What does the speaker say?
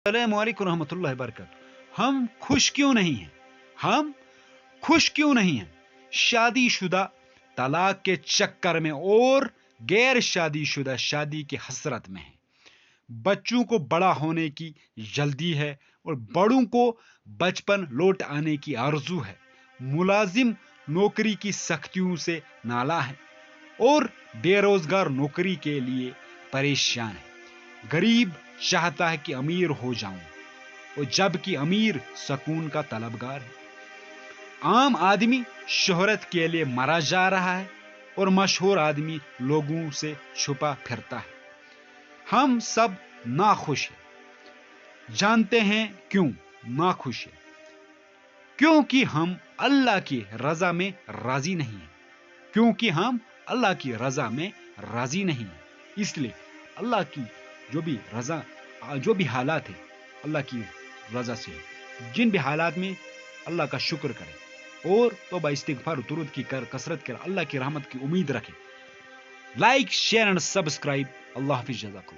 अस्सलाम वालेकुम रहमतुल्लाहि वबरकातुहू। हम खुश क्यों नहीं हैं? हम खुश क्यों नहीं हैं? शादीशुदा तलाक के चक्कर में और गैर शादीशुदा शादी की हसरत में है। बच्चों को बड़ा होने की जल्दी है और बड़ों को बचपन लौट आने की आरजू है। मुलाजिम नौकरी की सख्तियों से नाला है और बेरोजगार नौकरी के लिए परेशान है। गरीब चाहता है कि अमीर हो जाऊं और जबकि अमीर सुकून का तलबगार है। आम आदमी शोहरत के लिए मरा जा रहा है और मशहूर आदमी लोगों से छुपा फिरता है। हम सब नाखुश हैं। जानते हैं क्यों नाखुश हैं? क्योंकि हम अल्लाह की रजा में राजी नहीं हैं। क्योंकि हम अल्लाह की रजा में राजी नहीं हैं। इसलिए अल्लाह की जो भी हालात है अल्लाह की रजा से है। जिन भी हालात में अल्लाह का शुक्र करें और तौबा इस्तिगफार दुरूद की कसरत कर अल्लाह की रहमत की उम्मीद रखें। Like share and subscribe. अल्लाह हाफिज। जज़ाकुमुल्लाह।